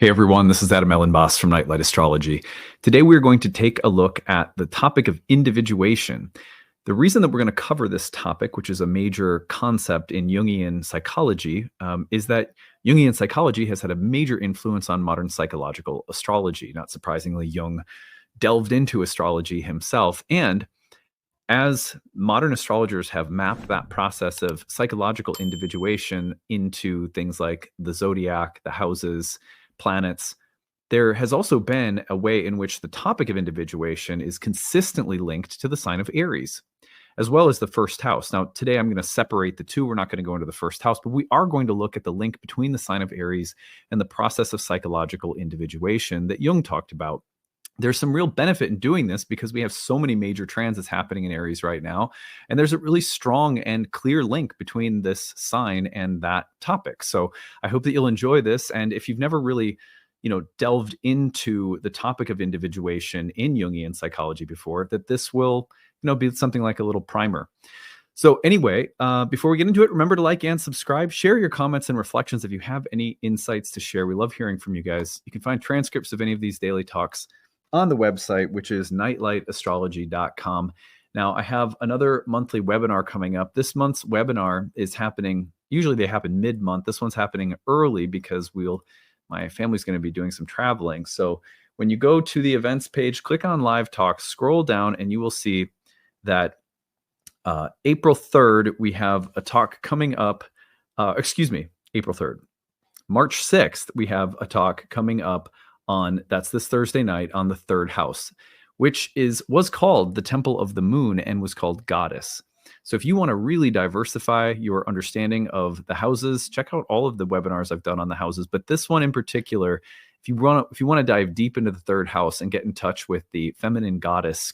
Hey everyone, this is Elenbaas from Nightlight Astrology. Today we're going to take a look at the topic of individuation. The reason that we're going to cover this topic, which is a major concept in Jungian psychology, is that Jungian psychology has had a major influence on modern psychological astrology. Not surprisingly, Jung delved into astrology himself. And as modern astrologers have mapped that process of psychological individuation into things like the zodiac, the houses, planets, there has also been a way in which the topic of individuation is consistently linked to the sign of Aries, as well as the first house. Now, today I'm going to separate the two. We're not going to go into the first house, but we are going to look at the link between the sign of Aries and the process of psychological individuation that Jung talked about. There's some real benefit in doing this because we have so many major transits happening in Aries right now. And there's a really strong and clear link between this sign and that topic. So I hope that you'll enjoy this. And if you've never really, delved into the topic of individuation in Jungian psychology before, that this will, be something like a little primer. So anyway, before we get into it, remember to like and subscribe, share your comments and reflections if you have any insights to share. We love hearing from you guys. You can find transcripts of any of these daily talks on the website, which is nightlightastrology.com. Now, I have another monthly webinar coming up. This month's webinar is happening, usually they happen mid-month. This one's happening early because my family's going to be doing some traveling. So when you go to the events page, click on live talks, scroll down, and you will see that April 3rd, we have a talk coming up. April 3rd. March 6th, we have a talk coming up that's this Thursday night on the third house, which was called the Temple of the Moon and was called Goddess. So if you want to really diversify your understanding of the houses, check out all of the webinars I've done on the houses. But this one in particular, if you want to dive deep into the third house and get in touch with the feminine goddess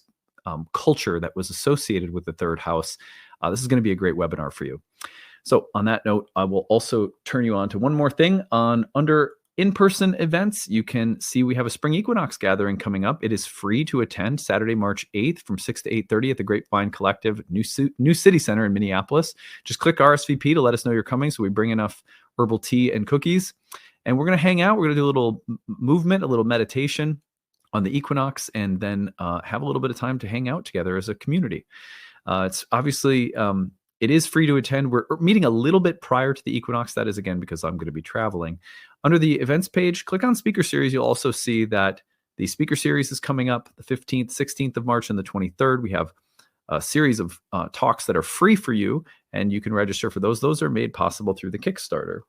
culture that was associated with the third house, this is going to be a great webinar for you. So on that note, I will also turn you on to one more thing under in-person events. You can see we have a spring equinox gathering coming up. It is free to attend Saturday, March 8th from 6 to 8:30 at the Grapevine Collective, New City Center in Minneapolis. Just click RSVP to let us know you're coming so we bring enough herbal tea and cookies. And we're going to hang out. We're going to do a little movement, a little meditation on the equinox, and then have a little bit of time to hang out together as a community. It's obviously... it is free to attend. We're meeting a little bit prior to the equinox. That is, again, because I'm going to be traveling. Under the events page, click on speaker series. You'll also see that the speaker series is coming up the 15th, 16th of March, and the 23rd. We have a series of talks that are free for you, and you can register for those. Those are made possible through the Kickstarter.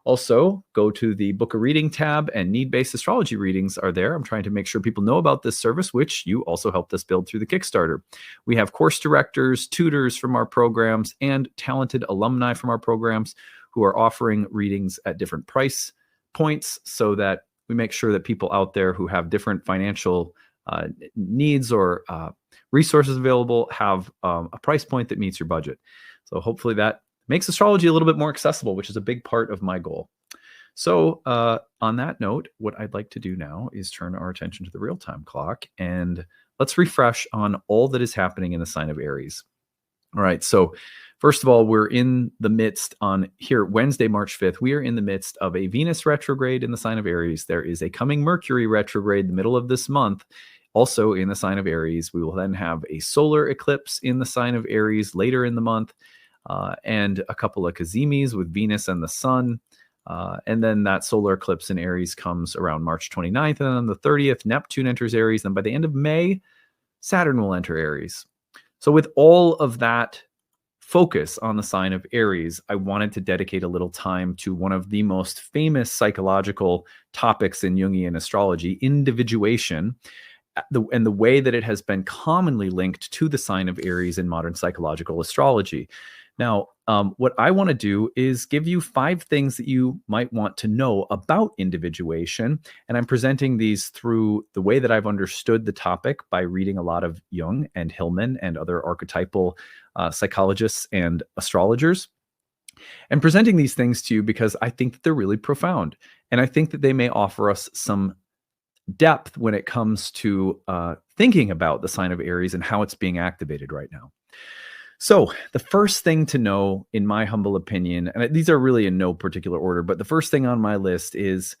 Also, go to the book a reading tab, and need-based astrology readings are there. I'm trying to make sure people know about this service, which you also helped us build through the Kickstarter. We have course directors, tutors from our programs, and talented alumni from our programs who are offering readings at different price points so that we make sure that people out there who have different financial needs or resources available have a price point that meets your budget. So hopefully that makes astrology a little bit more accessible, which is a big part of my goal. So on that note, what I'd like to do now is turn our attention to the real-time clock, and let's refresh on all that is happening in the sign of Aries. All right, so first of all, we're in the midst on here, Wednesday, March 5th, we are in the midst of a Venus retrograde in the sign of Aries. There is a coming Mercury retrograde in the middle of this month, also in the sign of Aries. We will then have a solar eclipse in the sign of Aries later in the month. And a couple of Kazimis with Venus and the Sun. And then that solar eclipse in Aries comes around March 29th. And then on the 30th, Neptune enters Aries. And by the end of May, Saturn will enter Aries. So with all of that focus on the sign of Aries, I wanted to dedicate a little time to one of the most famous psychological topics in Jungian astrology, individuation, and the way that it has been commonly linked to the sign of Aries in modern psychological astrology. Now, what I want to do is give you 5 things that you might want to know about individuation. And I'm presenting these through the way that I've understood the topic by reading a lot of Jung and Hillman and other archetypal psychologists and astrologers. And presenting these things to you because I think that they're really profound. And I think that they may offer us some depth when it comes to thinking about the sign of Aries and how it's being activated right now. So the first thing to know, in my humble opinion, and these are really in no particular order, but the first thing on my list is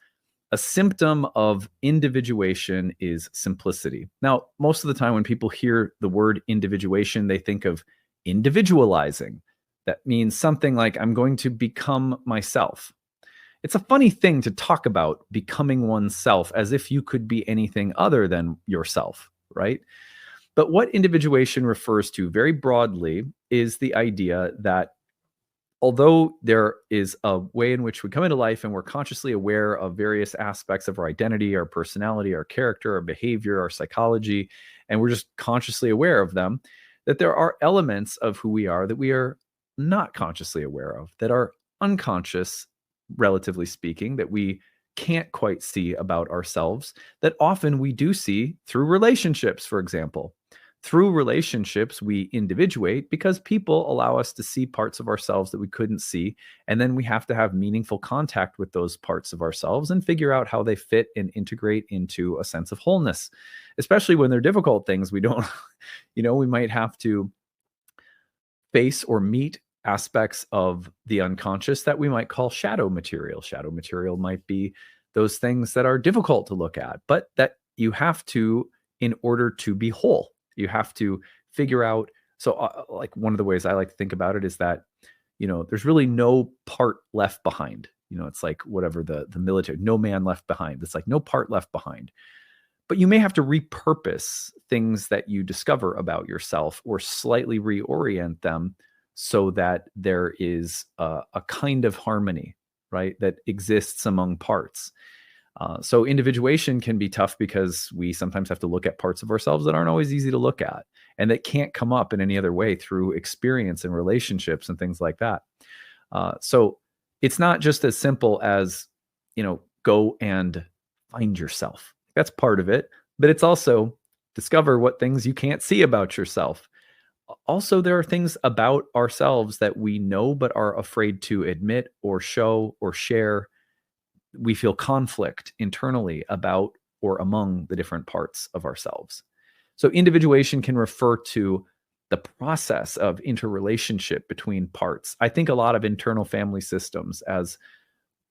A symptom of individuation is simplicity. Now, most of the time when people hear the word individuation, they think of individualizing. That means something like, I'm going to become myself. It's a funny thing to talk about becoming oneself as if you could be anything other than yourself, right? But what individuation refers to very broadly is the idea that although there is a way in which we come into life and we're consciously aware of various aspects of our identity, our personality, our character, our behavior, our psychology, and we're just consciously aware of them, that there are elements of who we are that we are not consciously aware of, that are unconscious, relatively speaking, that we can't quite see about ourselves, that often we do see through relationships, for example. Through relationships, we individuate because people allow us to see parts of ourselves that we couldn't see. And then we have to have meaningful contact with those parts of ourselves and figure out how they fit and integrate into a sense of wholeness, especially when they're difficult things. We don't, we might have to face or meet aspects of the unconscious that we might call shadow material. Shadow material might be those things that are difficult to look at, but that you have to, in order to be whole. You have to figure out. So like one of the ways I like to think about it is that, there's really no part left behind. It's like whatever the military, no man left behind. It's like no part left behind. But you may have to repurpose things that you discover about yourself or slightly reorient them so that there is a kind of harmony, right, that exists among parts. So individuation can be tough because we sometimes have to look at parts of ourselves that aren't always easy to look at and that can't come up in any other way through experience and relationships and things like that. So it's not just as simple as, go and find yourself. That's part of it, but it's also discover what things you can't see about yourself. Also, there are things about ourselves that we know but are afraid to admit or show or share. We feel conflict internally about or among the different parts of ourselves. So individuation can refer to the process of interrelationship between parts. I think a lot of internal family systems as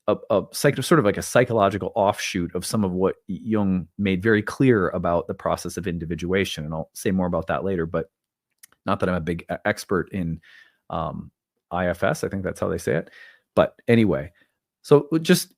sort of like a psychological offshoot of some of what Jung made very clear about the process of individuation. And I'll say more about that later, but not that I'm a big expert in IFS. I think that's how they say it. But anyway, so just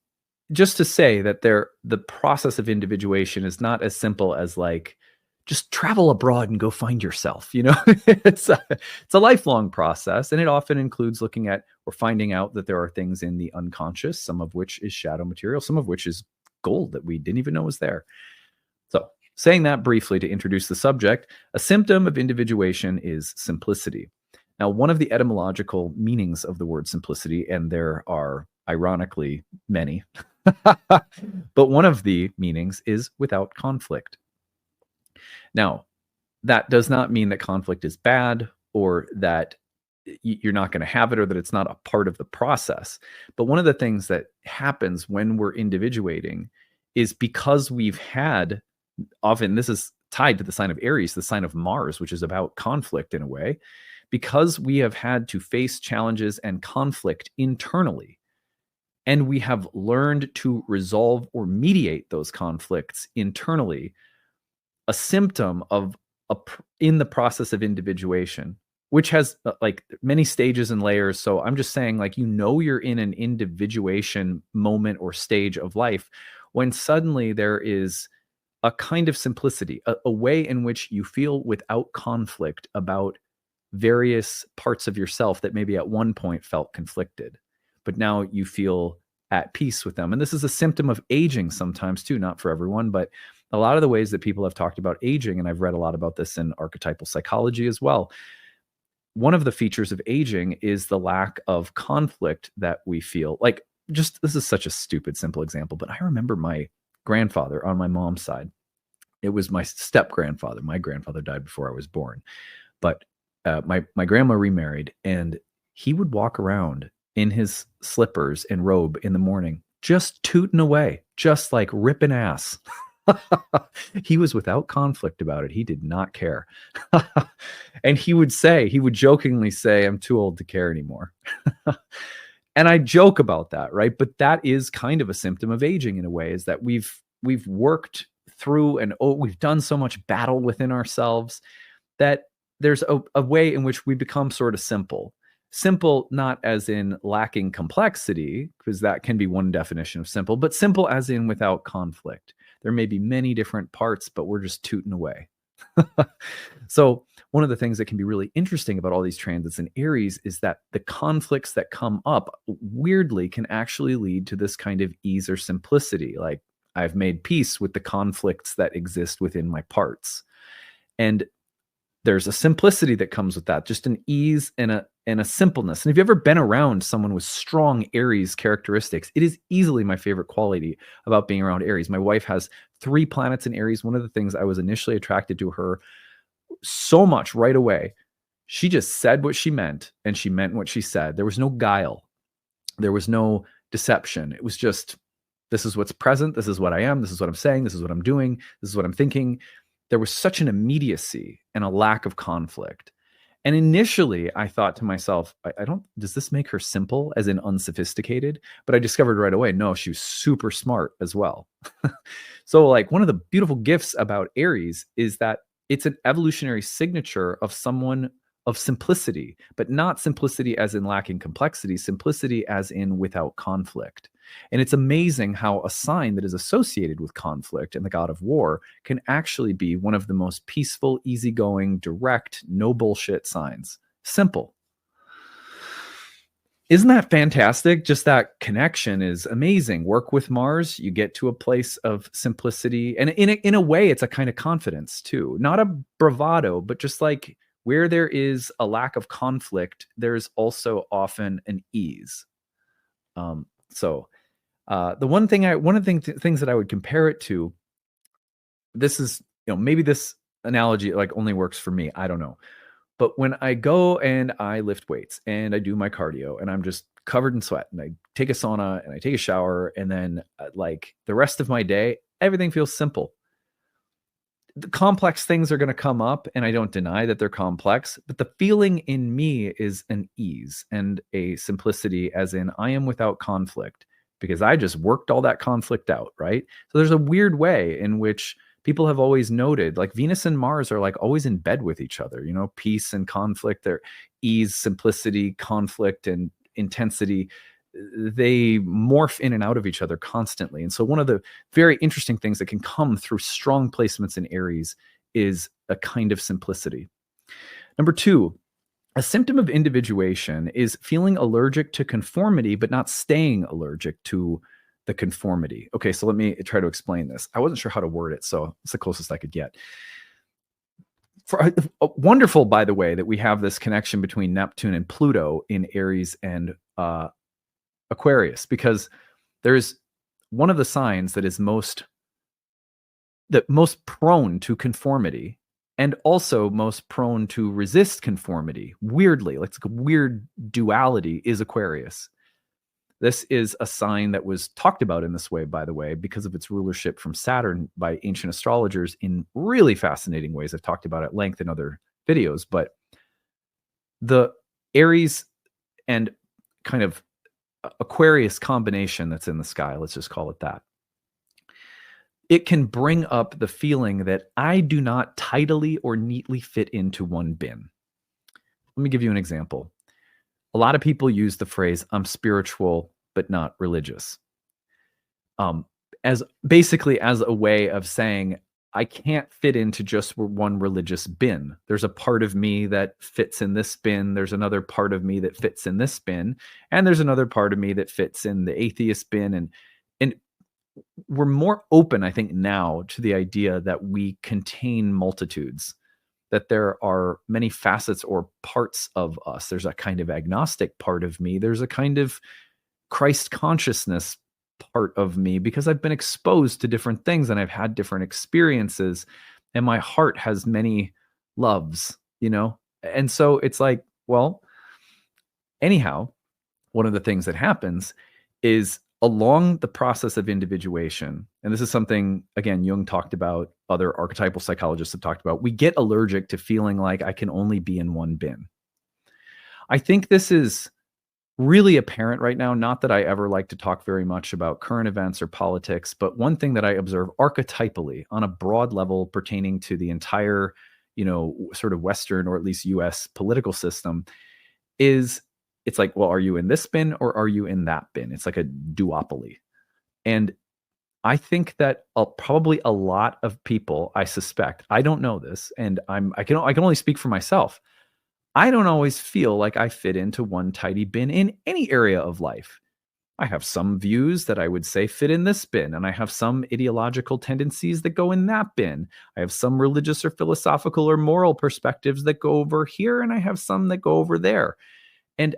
to say that the process of individuation is not as simple as like, just travel abroad and go find yourself. It's a lifelong process. And it often includes looking at or finding out that there are things in the unconscious, some of which is shadow material, some of which is gold that we didn't even know was there. So saying that briefly to introduce the subject, a symptom of individuation is simplicity. Now, one of the etymological meanings of the word simplicity, and there are ironically many, but one of the meanings is without conflict. Now, that does not mean that conflict is bad or that you're not going to have it or that it's not a part of the process. But one of the things that happens when we're individuating is because we've had, often this is tied to the sign of Aries, the sign of Mars, which is about conflict in a way, because we have had to face challenges and conflict internally. And we have learned to resolve or mediate those conflicts internally. A symptom of in the process of individuation, which has like many stages and layers. So I'm just saying, like, you're in an individuation moment or stage of life when suddenly there is a kind of simplicity, a way in which you feel without conflict about various parts of yourself that maybe at one point felt conflicted, but now you feel at peace with them. And this is a symptom of aging sometimes too, not for everyone, but a lot of the ways that people have talked about aging, and I've read a lot about this in archetypal psychology as well. One of the features of aging is the lack of conflict that we feel. Like, just, this is such a stupid, simple example, but I remember my grandfather on my mom's side. It was my step grandfather. My grandfather died before I was born, but my grandma remarried, and he would walk around in his slippers and robe in the morning, just tooting away, just like ripping ass. He was without conflict about it. He did not care. And he would jokingly say, I'm too old to care anymore. And I joke about that, right? But that is kind of a symptom of aging in a way, is that we've worked through and we've done so much battle within ourselves that there's a way in which we become sort of simple. Simple, not as in lacking complexity, because that can be one definition of simple, but simple as in without conflict. There may be many different parts, but we're just tooting away. So one of the things that can be really interesting about all these transits in Aries is that the conflicts that come up weirdly can actually lead to this kind of ease or simplicity. Like, I've made peace with the conflicts that exist within my parts. And there's a simplicity that comes with that, just an ease and a simpleness. And if you've ever been around someone with strong Aries characteristics, it is easily my favorite quality about being around Aries. My wife has 3 planets in Aries. One of the things I was initially attracted to her so much right away, she just said what she meant, and she meant what she said. There was no guile. There was no deception. It was just, this is what's present. This is what I am. This is what I'm saying. This is what I'm doing. This is what I'm thinking. There was such an immediacy and a lack of conflict. And initially I thought to myself, does this make her simple as in unsophisticated? But I discovered right away, no, she was super smart as well. So like, one of the beautiful gifts about Aries is that it's an evolutionary signature of someone of simplicity, but not simplicity as in lacking complexity, simplicity as in without conflict. And it's amazing how a sign that is associated with conflict and the god of war can actually be one of the most peaceful, easygoing, direct, no bullshit signs. Simple. Isn't that fantastic? Just that connection is amazing. Work with Mars, you get to a place of simplicity. And in a way, it's a kind of confidence too. Not a bravado, but just like where there is a lack of conflict, there's also often an ease. The one of the things that I would compare it to, this is, maybe this analogy like only works for me. I don't know. But when I go and I lift weights and I do my cardio and I'm just covered in sweat and I take a sauna and I take a shower, and then like the rest of my day, everything feels simple. The complex things are going to come up, and I don't deny that they're complex, but the feeling in me is an ease and a simplicity, as in I am without conflict because I just worked all that conflict out, right? So there's a weird way in which people have always noted, like Venus and Mars are like always in bed with each other, peace and conflict, their ease, simplicity, conflict, and intensity. They morph in and out of each other constantly. And so one of the very interesting things that can come through strong placements in Aries is a kind of simplicity. Number 2, a symptom of individuation is feeling allergic to conformity, but not staying allergic to the conformity. Okay, so let me try to explain this. I wasn't sure how to word it, so it's the closest I could get. Wonderful, by the way, that we have this connection between Neptune and Pluto in Aries and Aquarius, because there's one of the signs that is most prone to conformity and also most prone to resist conformity. Weirdly, like it's a weird duality, is Aquarius. This is a sign that was talked about in this way, by the way, because of its rulership from Saturn by ancient astrologers in really fascinating ways. I've talked about it at length in other videos, but the Aries and kind of Aquarius combination that's in the sky, let's just call it that, it can bring up the feeling that I do not tidily or neatly fit into one bin. Let me give you an example. A lot of people use the phrase, I'm spiritual, but not religious. As basically as a way of saying, I can't fit into just one religious bin. There's a part of me that fits in this bin. There's another part of me that fits in this bin. And there's another part of me that fits in the atheist bin. And we're more open, I think, now to the idea that we contain multitudes, that there are many facets or parts of us. There's a kind of agnostic part of me. There's a kind of Christ consciousness part of me, because I've been exposed to different things and I've had different experiences, and my heart has many loves, And so it's like, well, anyhow, one of the things that happens is along the process of individuation, and this is something, again, Jung talked about, other archetypal psychologists have talked about, we get allergic to feeling like I can only be in one bin. I think this is really apparent right now. Not that I ever like to talk very much about current events or politics, but one thing that I observe archetypally on a broad level pertaining to the entire, sort of Western or at least US political system is it's like, well, are you in this bin or are you in that bin? It's like a duopoly. And I think that probably a lot of people, I suspect, I don't know this, and I can only speak for myself. I don't always feel like I fit into one tidy bin in any area of life. I have some views that I would say fit in this bin, and I have some ideological tendencies that go in that bin. I have some religious or philosophical or moral perspectives that go over here, and I have some that go over there. And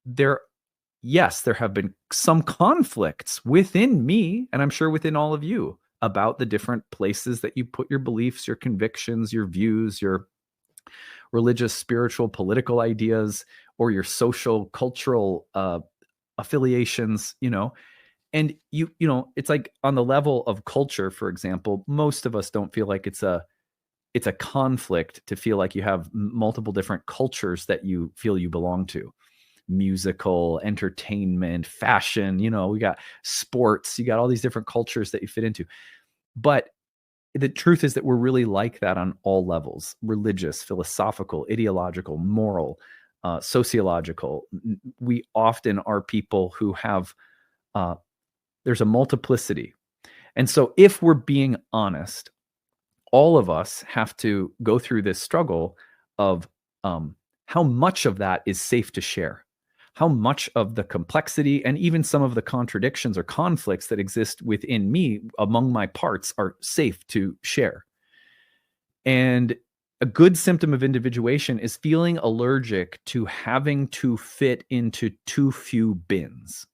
there, yes, there have been some conflicts within me, and I'm sure within all of you, about the different places that you put your beliefs, your convictions, your views, your religious, spiritual, political ideas, or your social, cultural affiliations, and it's like on the level of culture, for example, most of us don't feel like it's a conflict to feel like you have multiple different cultures that you feel you belong to. Musical, entertainment, fashion, we got sports, you got all these different cultures that you fit into. But the truth is that we're really like that on all levels: religious, philosophical, ideological, moral, sociological. We often are people who have, there's a multiplicity. And so if we're being honest, all of us have to go through this struggle of how much of that is safe to share, how much of the complexity and even some of the contradictions or conflicts that exist within me among my parts are safe to share. And a good symptom of individuation is feeling allergic to having to fit into too few bins.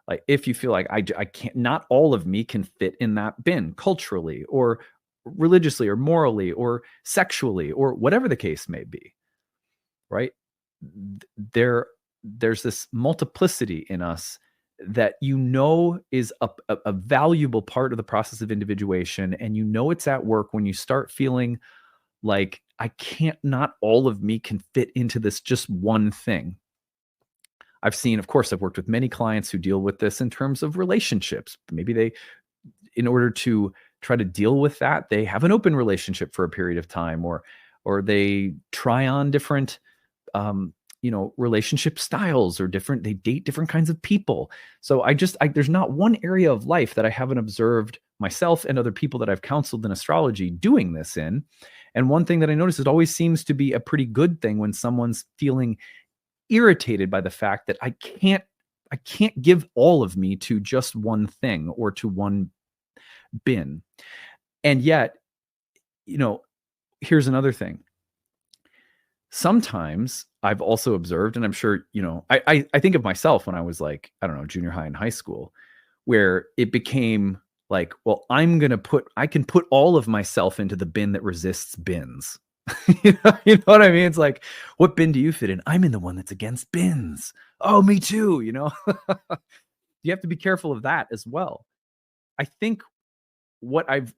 Like if you feel like I can't, not all of me can fit in that bin culturally or religiously or morally or sexually or whatever the case may be, right? There's this multiplicity in us that is a valuable part of the process of individuation, and it's at work when you start feeling like not all of me can fit into this just one thing. Of course, I've worked with many clients who deal with this in terms of relationships. Maybe in order to try to deal with that, they have an open relationship for a period of time, or they try on different relationship styles, or they date different kinds of people. So there's not one area of life that I haven't observed myself and other people that I've counseled in astrology doing this in. And one thing that I notice, it always seems to be a pretty good thing when someone's feeling irritated by the fact that I can't give all of me to just one thing or to one bin. And yet, here's another thing. Sometimes I've also observed, and I'm sure, I think of myself when I was like, I don't know, junior high and high school, where it became like, well, I can put all of myself into the bin that resists bins. You know what I mean? It's like, what bin do you fit in? I'm in the one that's against bins. Oh, me too. You have to be careful of that as well. I think what I've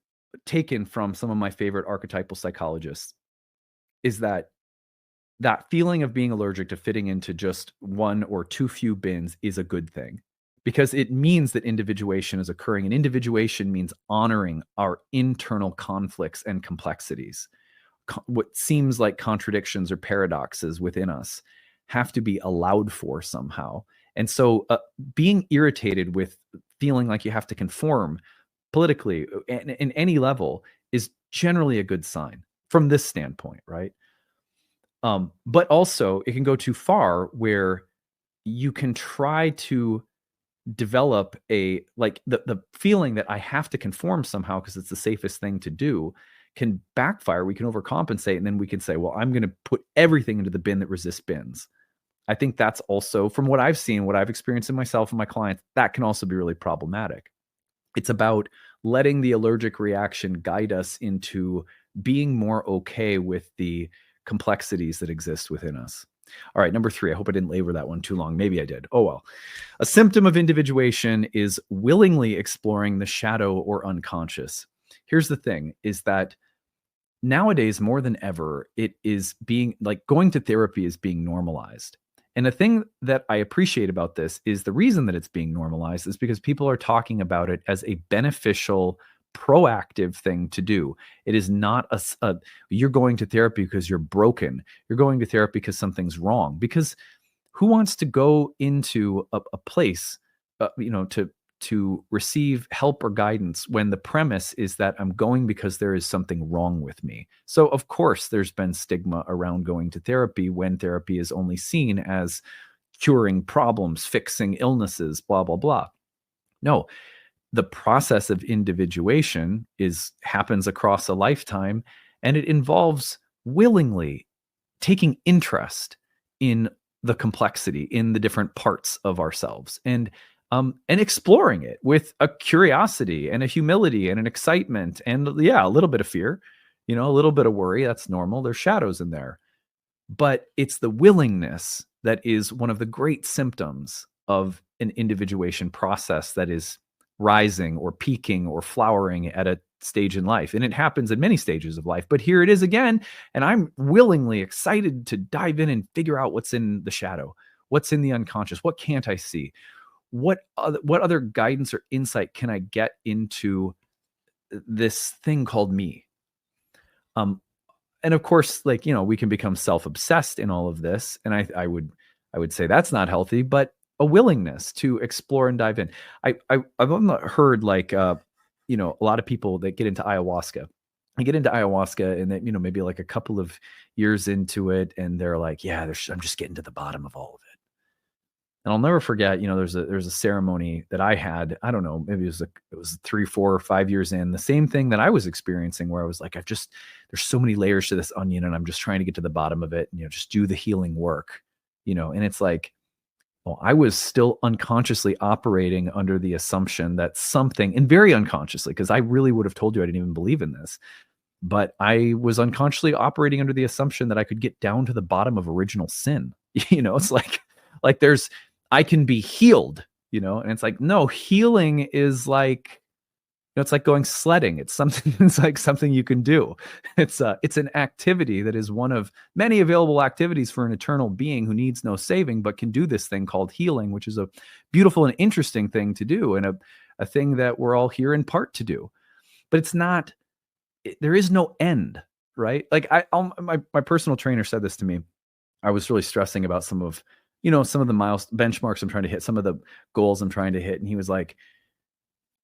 taken from some of my favorite archetypal psychologists is that feeling of being allergic to fitting into just one or too few bins is a good thing, because it means that individuation is occurring, and individuation means honoring our internal conflicts and complexities. What seems like contradictions or paradoxes within us have to be allowed for somehow. And so being irritated with feeling like you have to conform politically in any level is generally a good sign from this standpoint, right? But also it can go too far where you can try to develop the feeling that I have to conform somehow because it's the safest thing to do can backfire. We can overcompensate, and then we can say, well, I'm going to put everything into the bin that resists bins. I think that's also, from what I've seen, what I've experienced in myself and my clients, that can also be really problematic. It's about letting the allergic reaction guide us into being more okay with the complexities that exist within us. All right, number 3. I hope I didn't labor that one too long. Maybe I did. Oh, well. A symptom of individuation is willingly exploring the shadow or unconscious. Here's the thing, is that nowadays, more than ever, it is being like going to therapy is being normalized. And the thing that I appreciate about this is the reason that it's being normalized is because people are talking about it as a beneficial, proactive thing to do. It is not you're going to therapy because you're broken. You're going to therapy because something's wrong. Because who wants to go into a place, to receive help or guidance when the premise is that I'm going because there is something wrong with me? So, of course, there's been stigma around going to therapy when therapy is only seen as curing problems, fixing illnesses, blah, blah, blah. No, the process of individuation happens across a lifetime, and it involves willingly taking interest in the complexity, in the different parts of ourselves, and exploring it with a curiosity and a humility and an excitement and, yeah, a little bit of fear, a little bit of worry. That's normal. There's shadows in there, but it's the willingness that is one of the great symptoms of an individuation process that is rising or peaking or flowering at a stage in life. And it happens in many stages of life, but here it is again. And I'm willingly excited to dive in and figure out what's in the shadow, what's in the unconscious, what can't I see, what other guidance or insight can I get into this thing called me? And of course, we can become self-obsessed in all of this. And I would say that's not healthy, but a willingness to explore and dive in. I've heard a lot of people that get into ayahuasca. I get into ayahuasca and then, maybe like a couple of years into it, and they're like, yeah, I'm just getting to the bottom of all of it. And I'll never forget, there's a ceremony that I had, I don't know, maybe it was 3, 4, or 5 years in, the same thing that I was experiencing, where I was like, there's so many layers to this onion, and I'm just trying to get to the bottom of it and, just do the healing work, and it's like, well, I was still unconsciously operating under the assumption that something, and very unconsciously, because I really would have told you I didn't even believe in this, but I was unconsciously operating under the assumption that I could get down to the bottom of original sin. It's like I can be healed, and it's like, no, healing is like, it's like going sledding. It's like something you can do. It's an activity that is one of many available activities for an eternal being who needs no saving, but can do this thing called healing, which is a beautiful and interesting thing to do, and a thing that we're all here in part to do. But it's not, there is no end, right? Like my personal trainer said this to me. I was really stressing about some of the benchmarks I'm trying to hit, some of the goals I'm trying to hit. And he was like,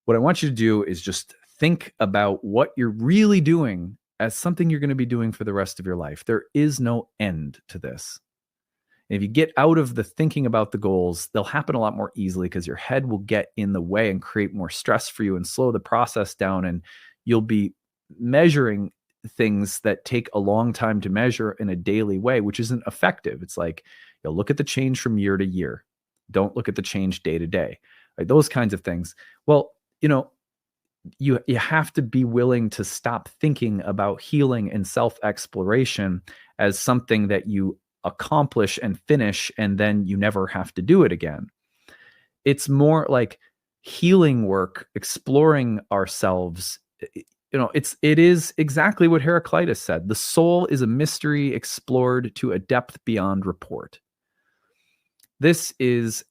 what I want you to do is just think about what you're really doing as something you're going to be doing for the rest of your life. There is no end to this. And if you get out of the thinking about the goals, they'll happen a lot more easily, because your head will get in the way and create more stress for you and slow the process down. And you'll be measuring things that take a long time to measure in a daily way, which isn't effective. It's like, you'll look at the change from year to year. Don't look at the change day to day. Right? Those kinds of things. Well, you have to be willing to stop thinking about healing and self-exploration as something that you accomplish and finish, and then you never have to do it again. It's more like healing work, exploring ourselves. It is exactly what Heraclitus said. The soul is a mystery explored to a depth beyond report. This is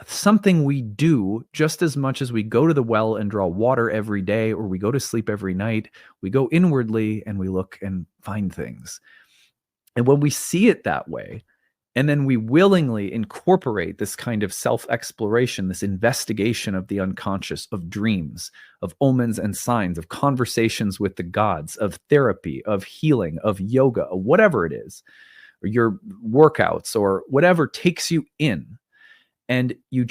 something we do just as much as we go to the well and draw water every day, or we go to sleep every night. We go inwardly and we look and find things. And when we see it that way, and then we willingly incorporate this kind of self-exploration, this investigation of the unconscious, of dreams, of omens and signs, of conversations with the gods, of therapy, of healing, of yoga, or whatever it is, or your workouts, or whatever takes you in. And you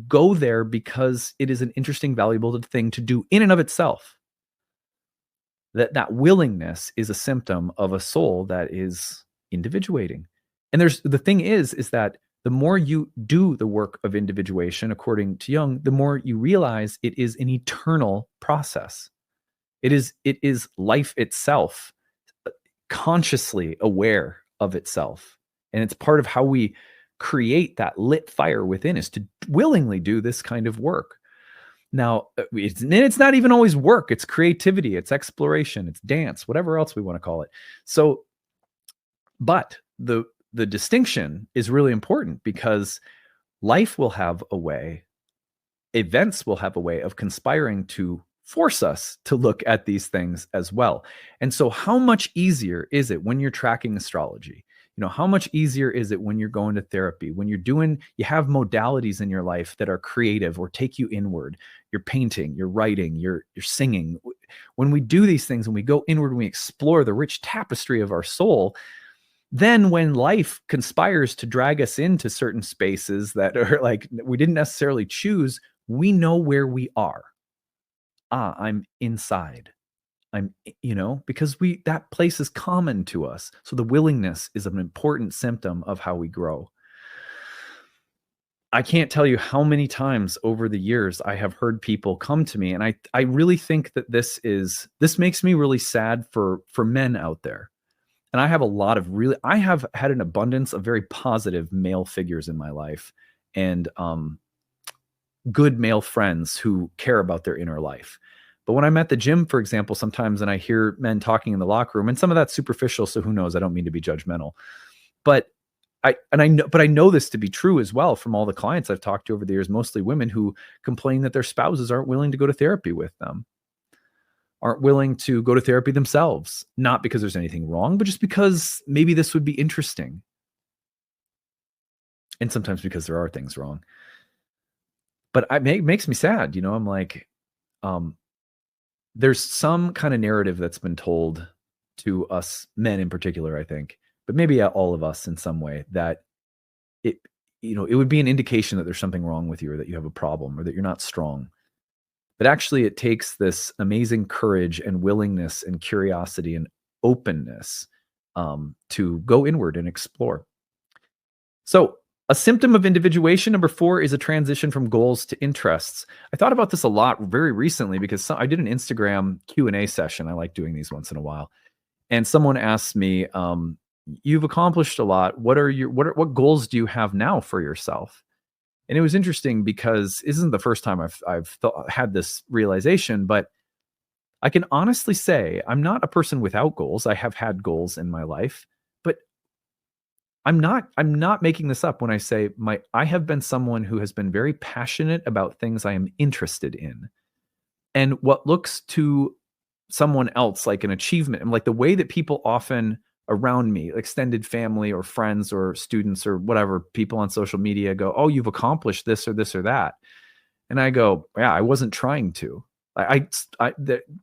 go there because it is an interesting, valuable thing to do in and of itself. That willingness is a symptom of a soul that is individuating. And the thing is that the more you do the work of individuation, according to Jung, the more you realize it is an eternal process. It is life itself, consciously aware of itself. And it's part of how we create that lit fire within us, to willingly do this kind of work. Now, it's not even always work. It's creativity, it's exploration, it's dance, whatever else we want to call it. So, but the the distinction is really important because life will have a way, events will have a way of conspiring to force us to look at these things as well. And so how much easier is it when you're tracking astrology? How much easier is it when you're going to therapy, when you have modalities in your life that are creative or take you inward? You're painting, you're writing, you're singing. When we do these things and we go inward and we explore the rich tapestry of our soul, then when life conspires to drag us into certain spaces that are like we didn't necessarily choose, we know where we are. I'm inside. Because that place is common to us. So the willingness is an important symptom of how we grow. I can't tell you how many times over the years I have heard people come to me, and I really think that this makes me really sad for men out there. And I have had an abundance of very positive male figures in my life, and good male friends who care about their inner life. But when I'm at the gym, for example, sometimes and I hear men talking in the locker room, and some of that's superficial, so who knows? I don't mean to be judgmental. But I know this to be true as well from all the clients I've talked to over the years, mostly women who complain that their spouses aren't willing to go to therapy with them, aren't willing to go to therapy themselves, not because there's anything wrong, but just because maybe this would be interesting. And sometimes because there are things wrong. But it makes me sad. I'm like, there's some kind of narrative that's been told to us men in particular, I think, but maybe all of us in some way, that it would be an indication that there's something wrong with you, or that you have a problem, or that you're not strong. But actually it takes this amazing courage and willingness and curiosity and openness to go inward and explore. So a symptom of individuation, number 4, is a transition from goals to interests. I thought about this a lot very recently because I did an Instagram Q&A session. I like doing these once in a while. And someone asked me, you've accomplished a lot. What goals do you have now for yourself? And it was interesting because this isn't the first time I've had this realization, but I can honestly say I'm not a person without goals. I have had goals in my life, but I'm not making this up when I say I have been someone who has been very passionate about things I am interested in. And what looks to someone else like an achievement, and like the way that people often around me, extended family or friends or students or whatever, people on social media go, "Oh, you've accomplished this or this or that." And I go, "Yeah, I wasn't trying to."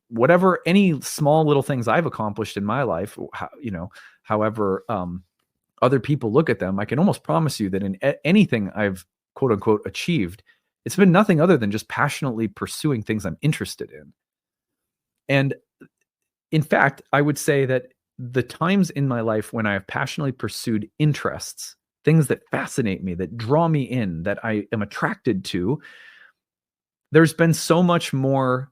Whatever, any small little things I've accomplished in my life, however, other people look at them, I can almost promise you that in anything I've quote unquote achieved, it's been nothing other than just passionately pursuing things I'm interested in. And in fact, I would say that the times in my life when I have passionately pursued interests, things that fascinate me, that draw me in, that I am attracted to, there's been so much more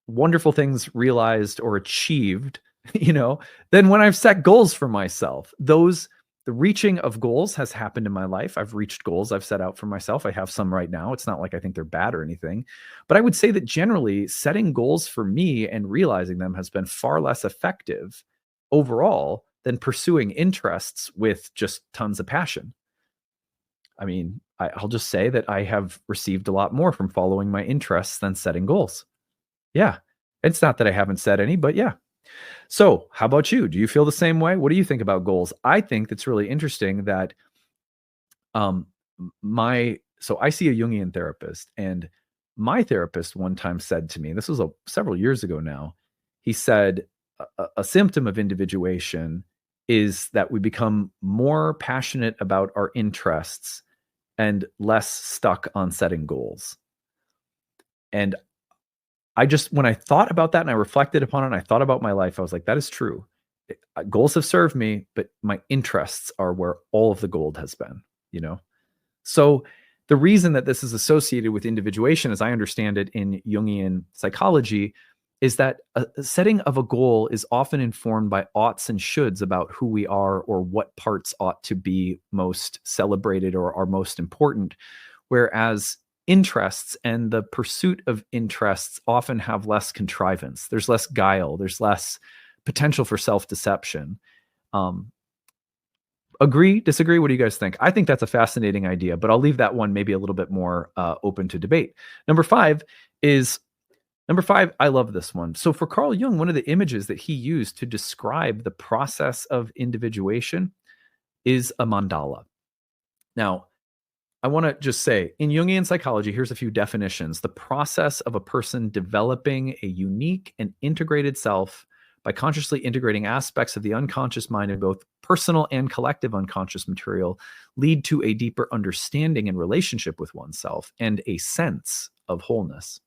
wonderful things realized or achieved, than when I've set goals for myself. The reaching of goals has happened in my life. I've reached goals I've set out for myself. I have some right now. It's not like I think they're bad or anything, but I would say that generally setting goals for me and realizing them has been far less effective overall than pursuing interests with just tons of passion. I mean, I'll just say that I have received a lot more from following my interests than setting goals. Yeah. It's not that I haven't set any, but yeah. So how about you? Do you feel the same way? What do you think about goals? I think that's really interesting that so I see a Jungian therapist, and my therapist one time said to me, this was several years ago now, he said a symptom of individuation is that we become more passionate about our interests and less stuck on setting goals. And when I thought about that and I reflected upon it and I thought about my life, I was like, that is true. Goals have served me, but my interests are where all of the gold has been, So the reason that this is associated with individuation, as I understand it in Jungian psychology, is that a setting of a goal is often informed by oughts and shoulds about who we are or what parts ought to be most celebrated or are most important. Whereas interests and the pursuit of interests often have less contrivance. There's less guile. There's less potential for self-deception. Agree, disagree? What do you guys think? I think that's a fascinating idea, but I'll leave that one maybe a little bit more open to debate. Number five, I love this one. So for Carl Jung, one of the images that he used to describe the process of individuation is a mandala. Now, I want to just say, in Jungian psychology, here's a few definitions. The process of a person developing a unique and integrated self by consciously integrating aspects of the unconscious mind in both personal and collective unconscious material lead to a deeper understanding and relationship with oneself and a sense of wholeness.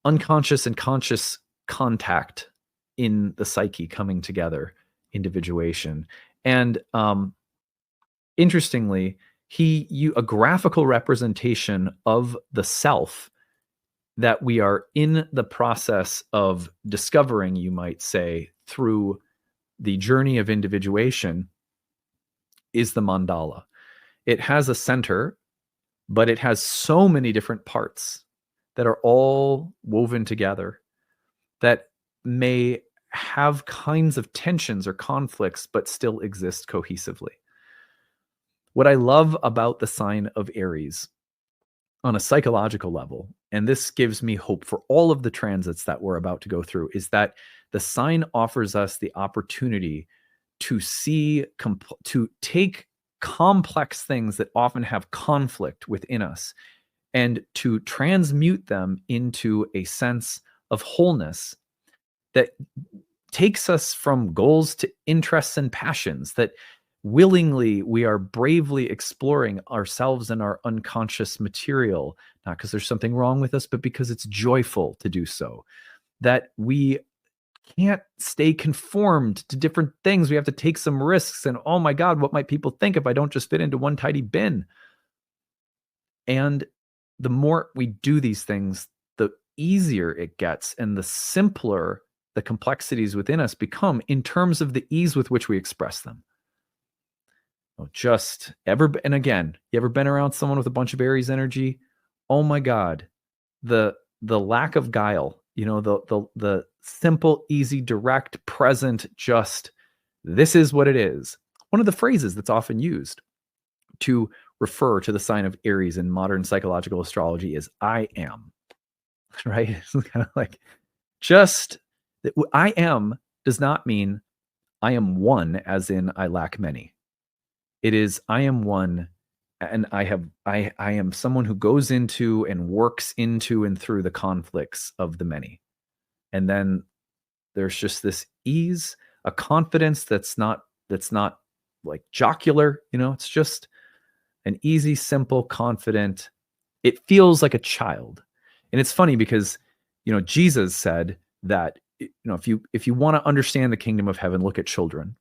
Unconscious and conscious contact in the psyche coming together, individuation. And interestingly, a graphical representation of the self that we are in the process of discovering, you might say, through the journey of individuation is the mandala. It has a center, but it has so many different parts that are all woven together that may have kinds of tensions or conflicts, but still exist cohesively. What I love about the sign of Aries on a psychological level, and this gives me hope for all of the transits that we're about to go through, is that the sign offers us the opportunity to to take complex things that often have conflict within us and to transmute them into a sense of wholeness that takes us from goals to interests and passions, that willingly we are bravely exploring ourselves and our unconscious material, not because there's something wrong with us, but because it's joyful to do so. That we can't stay conformed to different things. We have to take some risks. And oh my God, what might people think if I don't just fit into one tidy bin? And the more we do these things, the easier it gets and the simpler the complexities within us become in terms of the ease with which we express them. And again, you ever been around someone with a bunch of Aries energy? Oh my God, the lack of guile, the simple, easy, direct, present, just this is what it is. One of the phrases that's often used to refer to the sign of Aries in modern psychological astrology is I am, right? It's kind of like just I am does not mean I am one as in I lack many. It is I am one, and I am someone who goes into and works into and through the conflicts of the many. And then there's just this ease, a confidence that's not like jocular, it's just an easy, simple, confident. It feels like a child. And it's funny because, Jesus said that, if you want to understand the kingdom of heaven, look at children,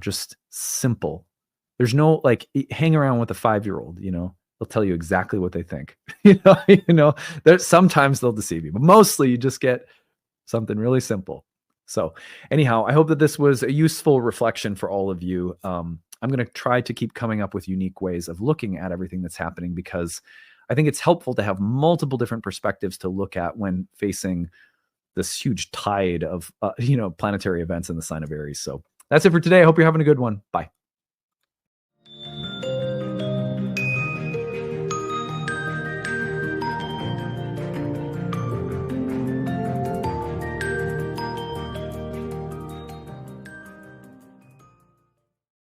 just simple. There's no hang around with a 5-year-old, they'll tell you exactly what they think. Sometimes they'll deceive you, but mostly you just get something really simple. So anyhow, I hope that this was a useful reflection for all of you. I'm going to try to keep coming up with unique ways of looking at everything that's happening, because I think it's helpful to have multiple different perspectives to look at when facing this huge tide of, planetary events in the sign of Aries. So that's it for today. I hope you're having a good one. Bye.